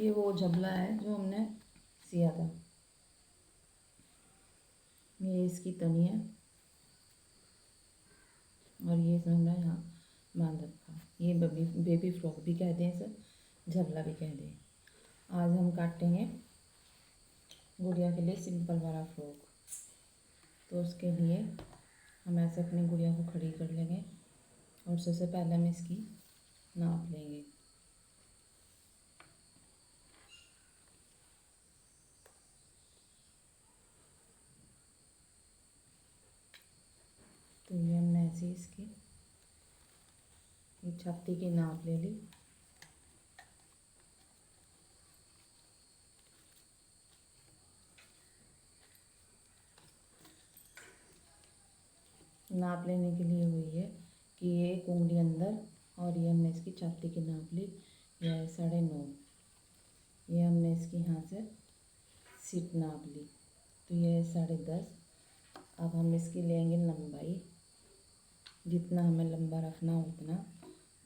ये वो झबला है जो हमने सिया था। ये इसकी तनी है और ये हमने यहाँ बांध रखा। ये बेबी फ्रॉक भी कहते हैं, इसे झबला भी कहते हैं। आज हम काटेंगे गुड़िया के लिए सिंपल वाला फ्रॉक। तो उसके लिए हम ऐसे अपनी गुड़िया को खड़ी कर लेंगे और सबसे पहले हम इसकी नाप लेंगे। तो ये हमने ऐसे इसकी ये छाती की नाप ले ली। नाप लेने के लिए हुई है कि ये एक उंगली अंदर और ये हमने इसकी छाती की नाप ली। यह है 9.5। ये हमने इसकी यहाँ से सीट नाप ली तो ये है 10.5। अब हम इसकी लेंगे लंबाई, जितना हमें लंबा रखना हो उतना।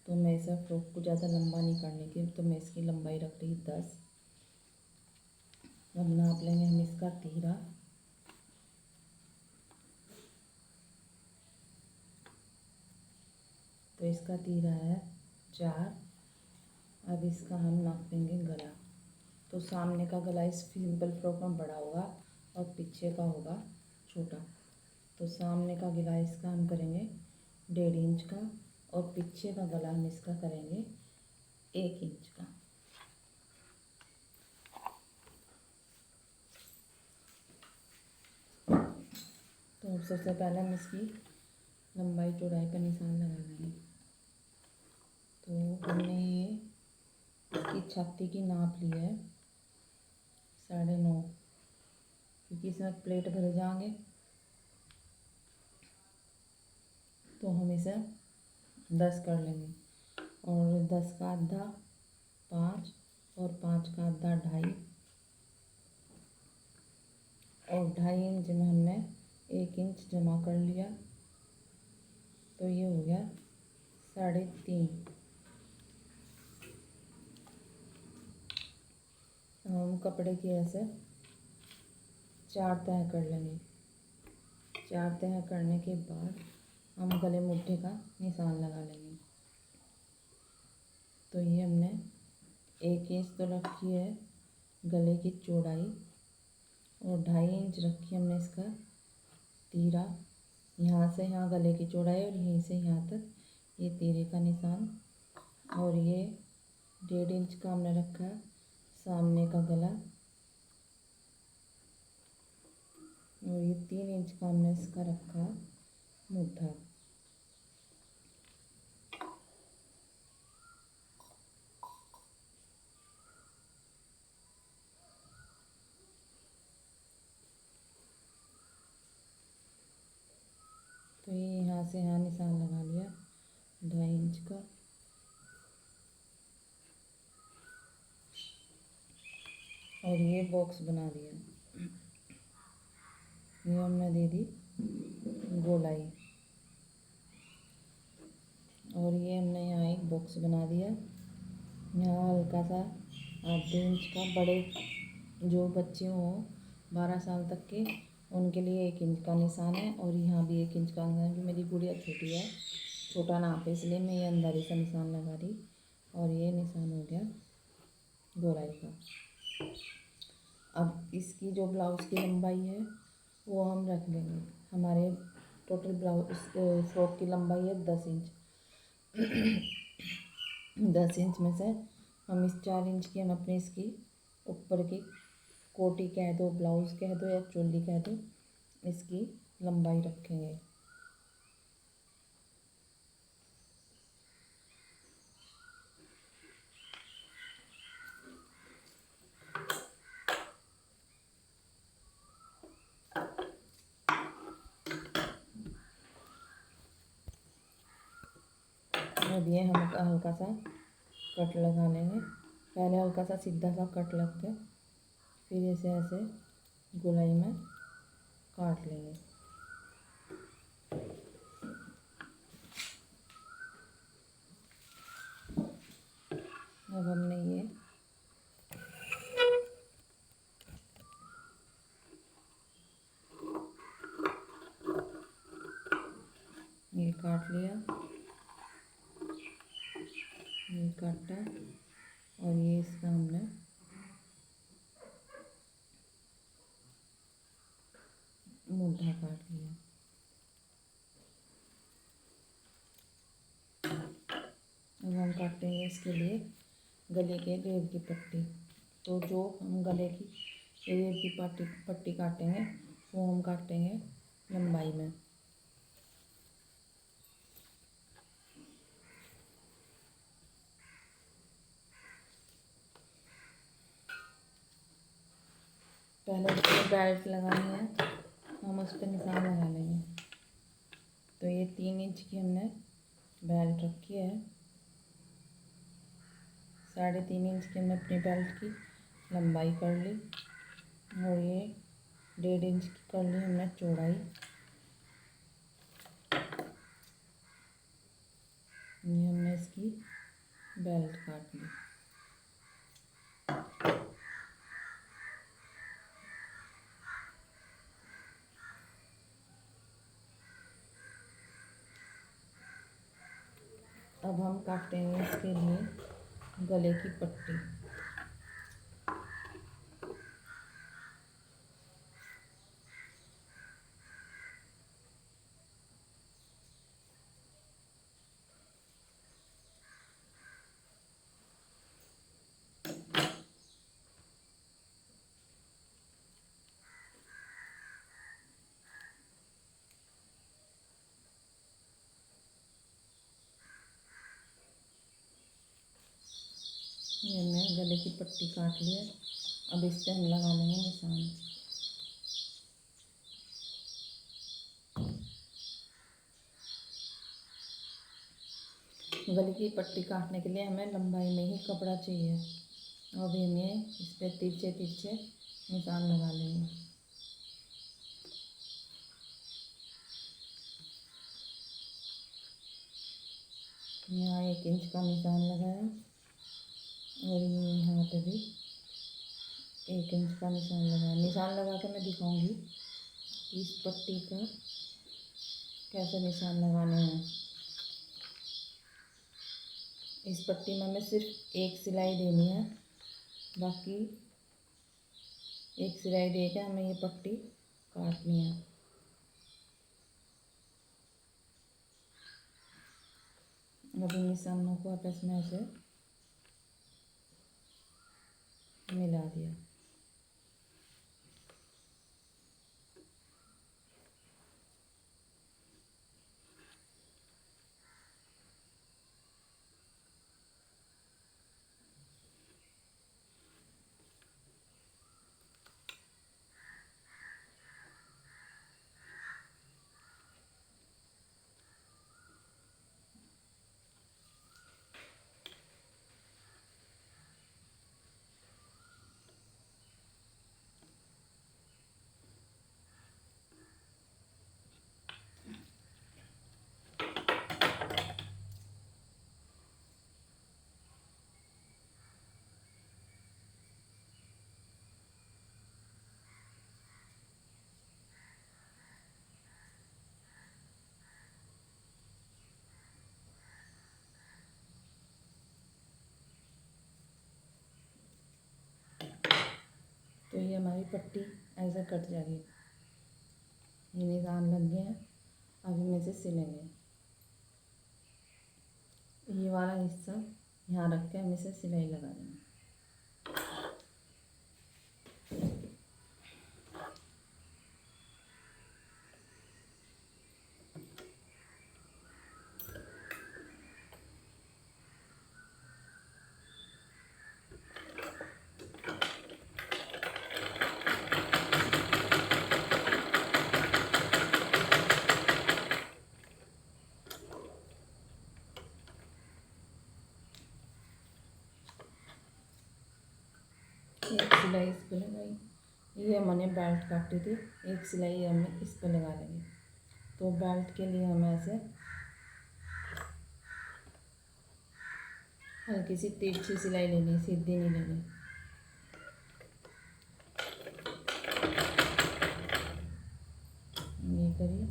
तो मैं ऐसा फ्रॉक को ज़्यादा लंबा नहीं करने की, तो मैं इसकी लंबाई रख रही 10। अब नाप लेंगे हम इसका तीरा। तो इसका तीरा है 4। अब इसका हम नाप लेंगे गला। तो सामने का गला इस सिंपल फ्रॉक में बड़ा होगा और पीछे का होगा छोटा। तो सामने का गला इसका हम करेंगे 1.5 इंच का और पीछे का गला हम इसका करेंगे 1 इंच का। तो सबसे पहले हम इसकी लंबाई चौड़ाई का निशान लगा लेंगे। तो हमने ये इसकी छाती की नाप ली है 9.5, क्योंकि इसमें प्लेट भर जाएंगे। तो हम इसे 10 कर लेंगे और 10 का आधा 5 और 5 का आधा 2.5 और 2.5 इंच में हमने 1 इंच जमा कर लिया। तो ये हो गया 3.5। हम कपड़े की ऐसे 4 तह कर लेंगे। 4 तह करने के बाद हम गले मुट्ठी का निशान लगा लेंगे। तो ये हमने 1 इंच तो रखी है गले की चौड़ाई और 2.5 इंच रखी हमने इसका तीरा। यहाँ से यहाँ गले की चौड़ाई और यहीं से यहाँ तक ये तीरे का निशान। और ये 1.5 इंच का हमने रखा है सामने का गला और ये 3 इंच का हमने इसका रखा मुट्ठा। तो ये यहाँ से यहाँ निशान लगा लिया 2.5 इंच का। और ये बॉक्स बना दिया। ये हमने दे दी गोलाई और ये हमने यहाँ एक बॉक्स बना दिया। यहाँ हल्का सा 8 इंच का, बड़े जो बच्चे हों 12 साल तक के उनके लिए 1 इंच का निशान है और यहाँ भी 1 इंच का निशान है। मेरी गुड़िया छोटी है, छोटा नाप है, इसलिए मैं ये अंदर ही सा निशान लगा रही। और ये निशान हो गया गोलाई का। अब इसकी जो ब्लाउज़ की लंबाई है वो हम रख लेंगे। हमारे टोटल ब्लाउज फ्रॉक की लंबाई है 10 इंच। 10 इंच में से हम इस 4 इंच की हम अपने इसकी ऊपर की कोटी कह दो, ब्लाउज़ कह दो या चोली कह दो, इसकी लंबाई रखेंगे। अब ये हम हल्का सा कट लगा लेंगे। पहले हल्का सा सीधा सा कट लग के फिर इसे ऐसे गोलाई में काट लेंगे। अब हमने ये काट लिया, ये काटा, और ये इसका हमने मुद्दा काट लिया। अब हम काटेंगे इसके लिए गले के रेब की पट्टी। तो जो हम गले की रेब की पट्टी काटेंगे वो हम काटेंगे लंबाई में। पहले जो बेल्ट लगानी है हम उस पर निशान लगा लेंगे। तो ये 3 इंच की हमने बेल्ट रखी है, 3.5 इंच की हमने अपनी बेल्ट की लंबाई कर ली, और ये 1.5 इंच की कर ली हमने चौड़ाई। ये हमने इसकी बेल्ट काट ली। अब हम काटेंगे इसके लिए गले की पट्टी। ये हमने गले की पट्टी काट ली है। अब इस पे हम लगा लेंगे निशान। गले की पट्टी काटने के लिए हमें लंबाई में ही कपड़ा चाहिए। अब हमें इस पे तिरछे तिरछे निशान लगा लेंगे। यहाँ 1 इंच का निशान लगाया, और ये यहाँ पे भी 1 इंच का निशान लगाया। निशान लगा के मैं दिखाऊंगी कि इस पट्टी का कैसे निशान लगाने हैं। इस पट्टी में हमें सिर्फ 1 सिलाई देनी है, बाकी 1 सिलाई दे के हमें ये पट्टी काटनी है। अभी निशानों को आपस में ऐसे मिला दिया। तो ये हमारी पट्टी ऐसे कट जाएगी। ये निशान लग गए हैं, अब हम इसे सिलेंगे। ये वाला हिस्सा यहाँ रख के हम इसे सिलाई लगा देंगे। एक सिलाई इस पर लगाई। ये हमने बेल्ट काटी थी, एक सिलाई हमें इस पर लगा लेंगे। तो बेल्ट के लिए हमें ऐसे हल्की सी तिरछी सिलाई लेनी, सीधी नहीं लेनी। ये करिए।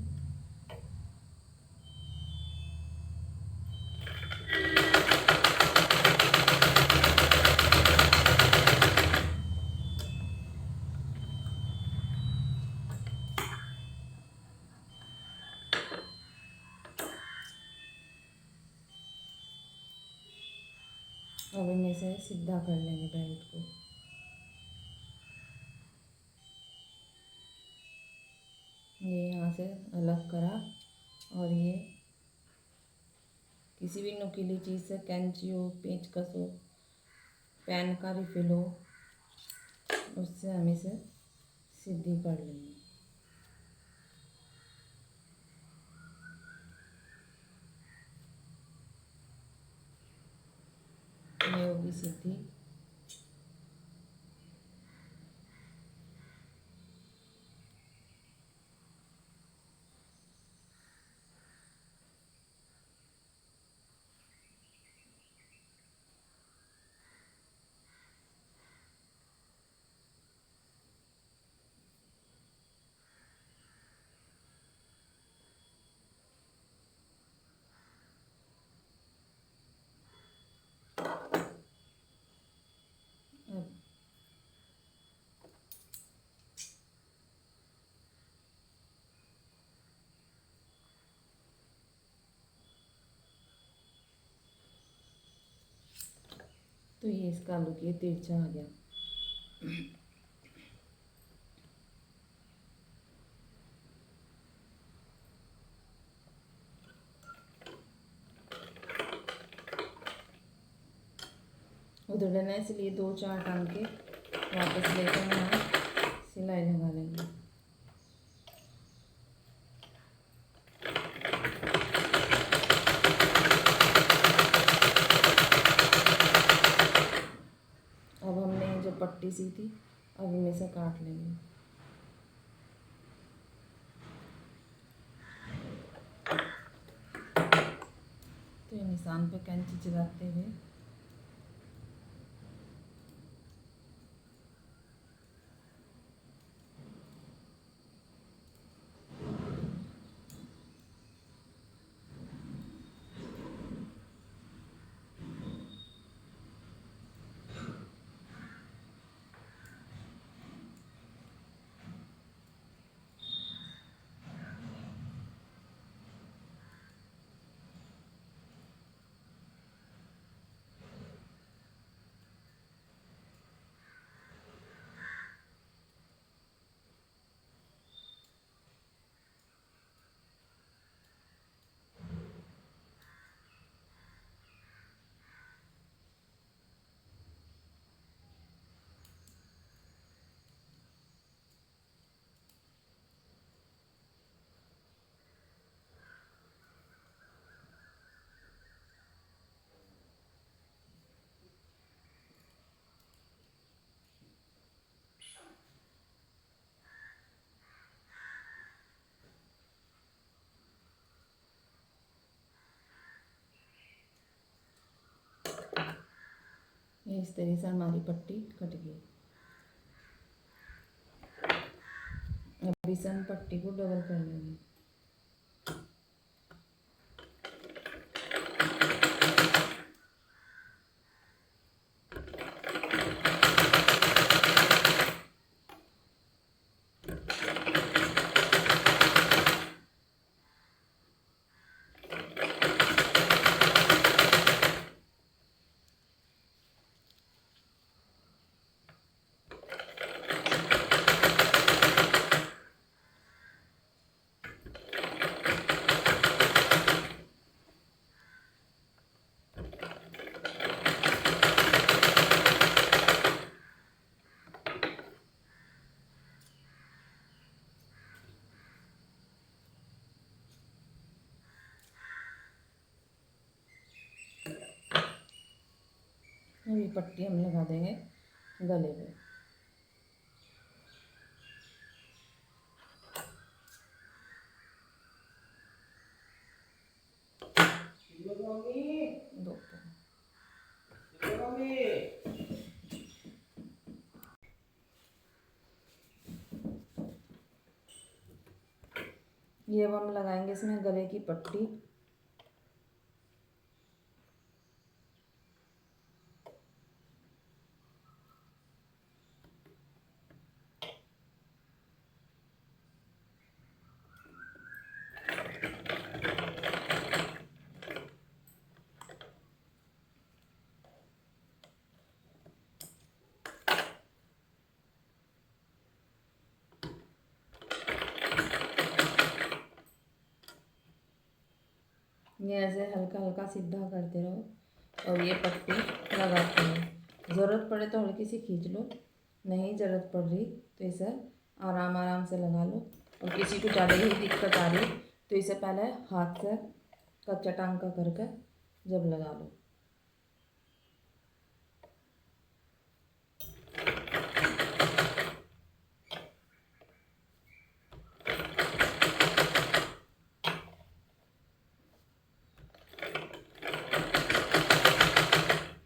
अब हम इसे सीधा कर लेंगे बेल्ट को। ये यहाँ से अलग करा और ये किसी भी नुकीली चीज़ से, कैंची हो, पेचकस हो, पेन का रिफिल हो, उससे हम इसे सीधी कर लेंगे। ये होगी सीधी। अब तो ये इसका लुक ये तिरछा आ गया। उधड़ना है, इसलिए 2-4 टांग के वापस लेकर यहाँ सिलाई लगा लेंगे। अब हमने जो पट्टी सी थी, अब हम इसे काट लेंगे। तो ये निशान पे कैंची चलाते हुए ये इस तरह से हमारी पट्टी कट गई। अब इसे हम पट्टी को डबल कर लेंगे। अब ये पट्टी हम लगा देंगे गले पे। दो ये अब हम लगाएंगे इसमें गले की पट्टी। ये ऐसे हल्का हल्का सीधा करते रहो और ये पट्टी लगाते रहो। ज़रूरत पड़े तो हल्की सी खींच लो, नहीं ज़रूरत पड़ रही तो इसे आराम आराम से लगा लो। और किसी को ज़्यादा ही दिक्कत आ रही तो इसे पहले हाथ से कच्चा टांका करके जब लगा लो।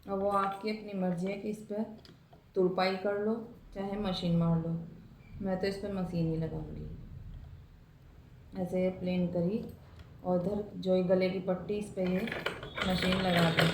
अब वो आपकी अपनी मर्ज़ी है कि इस पर तुरपाई कर लो चाहे मशीन मार लो। मैं तो इस पर मशीन ही लगाऊंगी। ऐसे प्लेन करी और इधर जो ये गले की पट्टी इस पर ये मशीन लगा दी।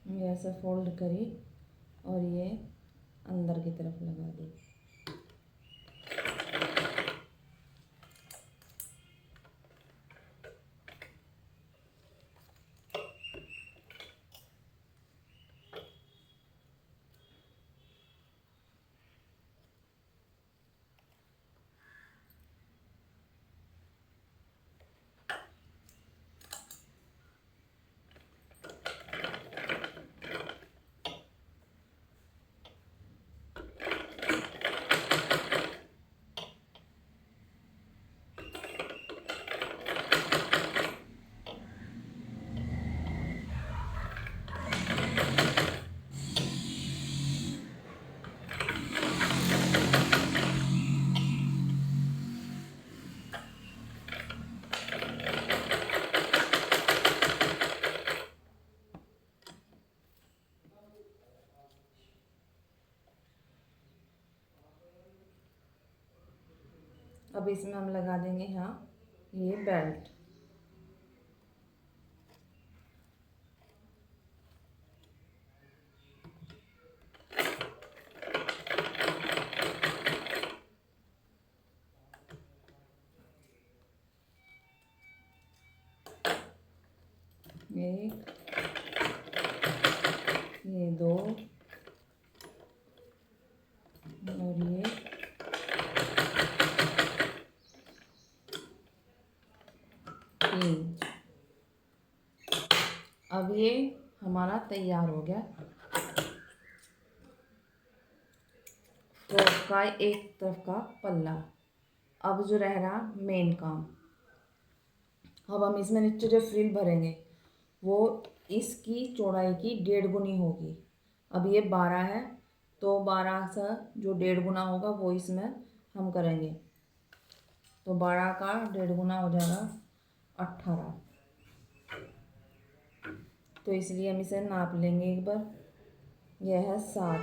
ये ऐसे फोल्ड करी और ये अंदर की तरफ लगा दी। अब इसमें हम लगा देंगे यहाँ ये बेल्ट। एक, ये दो और ये तीन। अब ये हमारा तैयार हो गया फ्रॉक का एक तरफ का पल्ला। अब जो रह रहा मेन काम, अब हम इसमें नीचे जो फ्रिल भरेंगे वो इसकी चौड़ाई की 1.5 गुनी होगी। अब ये 12 है तो 12 से जो 1.5 गुना होगा वो इसमें हम करेंगे, तो 12 का 1.5 गुना हो जाएगा 18। तो इसलिए हम इसे नाप लेंगे एक बार। यह है 7,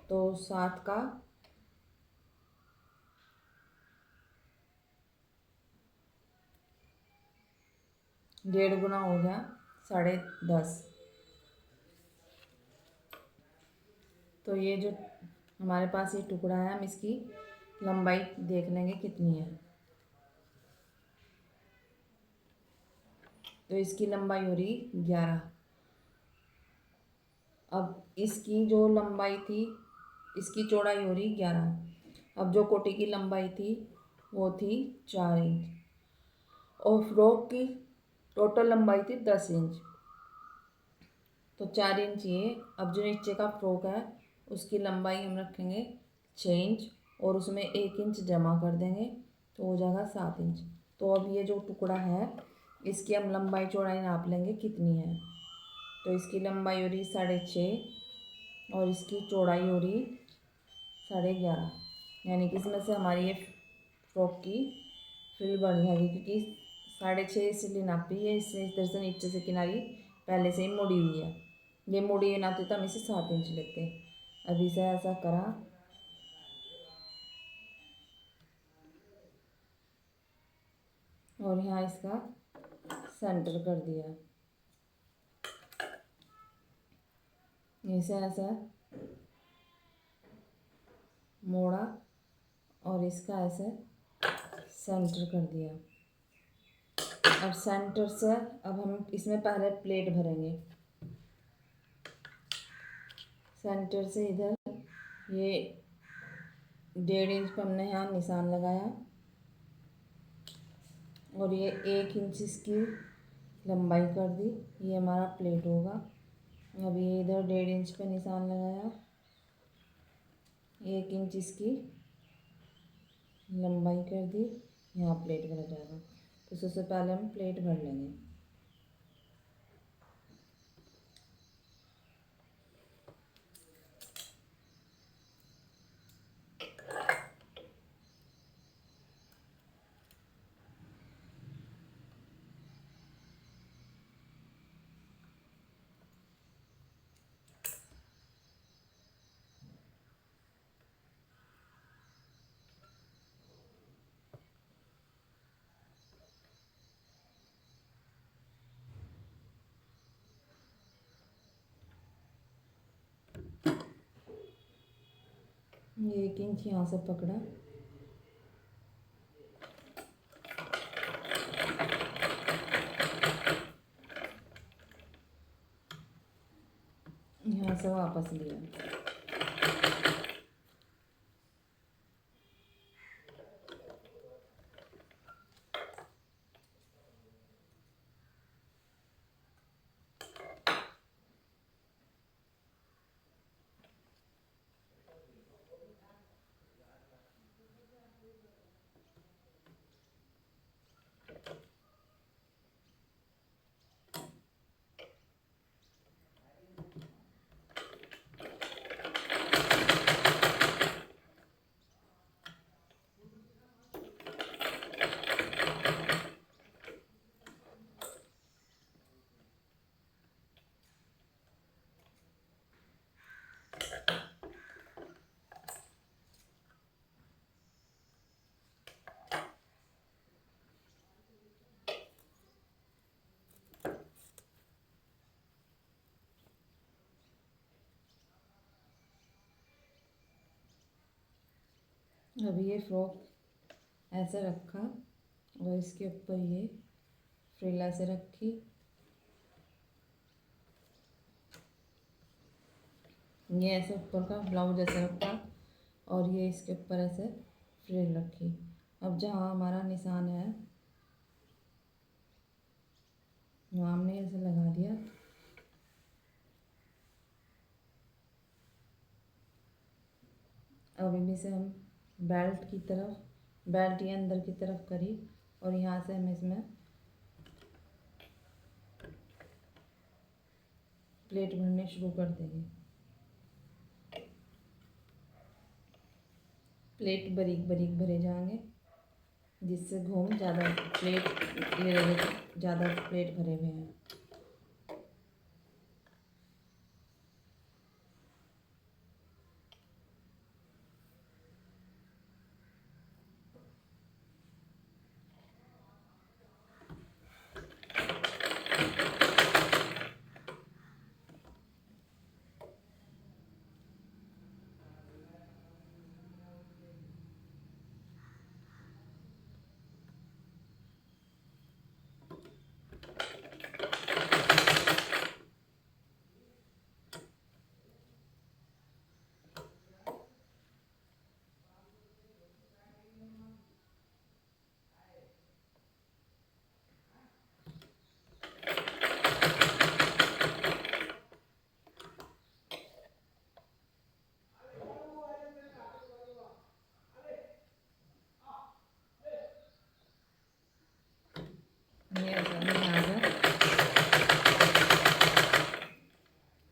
तो 7 का 1.5 गुना हो गया 10.5। तो ये जो हमारे पास ये टुकड़ा है हम इसकी लंबाई देख लेंगे कितनी है। तो इसकी लंबाई हो रही 11। अब इसकी जो लंबाई थी, इसकी चौड़ाई हो रही 11। अब जो कोटी की लंबाई थी वो थी 4 इंच और फ्रॉक की टोटल लंबाई थी 10 इंच। तो 4 इंच ये। अब जो नीचे का फ्रॉक है उसकी लंबाई हम रखेंगे 6 इंच और उसमें 1 इंच जमा कर देंगे तो हो जाएगा 7 इंच। तो अब ये जो टुकड़ा है इसकी हम लंबाई चौड़ाई नाप लेंगे कितनी है। तो इसकी लंबाई हो रही 6.5 और इसकी चौड़ाई हो रही 11.5, यानी कि इसमें से हमारी ये फ्रॉक की फ्रिल बन जाएगी, क्योंकि 6.5 इसलिए नापी है, इससे इधर से नीचे से किनारी पहले से ही मुड़ी हुई है। ये मुड़ी हुई नापती तो हम इसे 7 इंच लेते हैं। अब इसे ऐसा करा और यहाँ इसका सेंटर कर दिया। इसे ऐसा मोड़ा और इसका ऐसे सेंटर कर दिया। अब सेंटर से अब हम इसमें पहले प्लेट भरेंगे। सेंटर से इधर ये 1.5 इंच पर हमने यहाँ निशान लगाया और ये 1 इंच इसकी लंबाई कर दी। ये हमारा प्लेट होगा। अब ये इधर 1.5 इंच पे निशान लगाया, 1 इंच इसकी लंबाई कर दी, यहाँ प्लेट भरा जाएगा। तो सबसे पहले हम प्लेट भर लेंगे। ये 1 इंच यहाँ से पकड़ा, यहाँ से वापस लिया। अब ये फ्रॉक ऐसे रखा और इसके ऊपर ये फ्रिल ऐसे रखी। ये ऐसे ऊपर का ब्लाउज ऐसे रखा और ये इसके ऊपर ऐसे फ्रिल रखी। अब जहाँ हमारा निशान है वहाँ हमने ऐसे लगा दिया। अब इनमें से हम बेल्ट की तरफ, बेल्ट ये अंदर की तरफ करी और यहाँ से हम इसमें प्लेट भरने शुरू कर देंगे। प्लेट बारीक बारीक भरे जाएंगे जिससे घूम ज़्यादा प्लेट, ये ज़्यादा प्लेट भरे हुए हैं।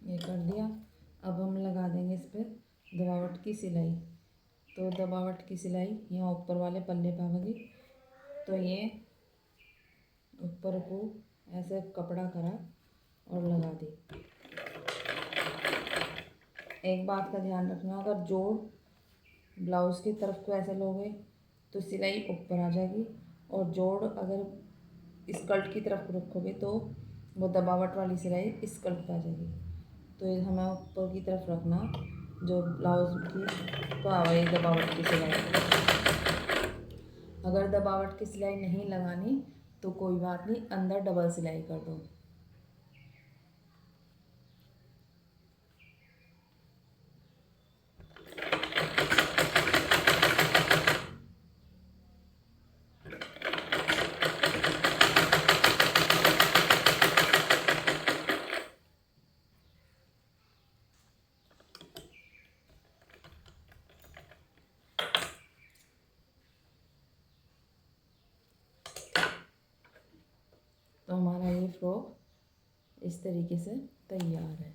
ये कर दिया। अब हम लगा देंगे इस पर दबावट की सिलाई। तो दबावट की सिलाई यहाँ ऊपर वाले पल्ले पे आवेगी। तो ये ऊपर को ऐसे कपड़ा करा और लगा दी। एक बात का ध्यान रखना, अगर जोड़ ब्लाउज़ की तरफ को ऐसे लोगे तो सिलाई ऊपर आ जाएगी और जोड़ अगर स्कर्ट की तरफ को रखोगे तो वो दबावट वाली सिलाई स्कर्ट पे आ जाएगी। तो हमें ऊपर की तरफ रखना जो ब्लाउज की पावई दबावट की सिलाई। अगर दबावट की सिलाई नहीं लगानी तो कोई बात नहीं, अंदर डबल सिलाई कर दो। तो हमारा ये फ्रॉक इस तरीके से तैयार है।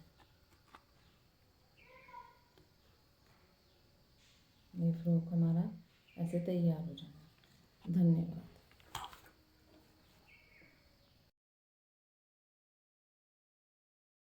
ये फ्रॉक हमारा ऐसे तैयार हो जाएगा। धन्यवाद।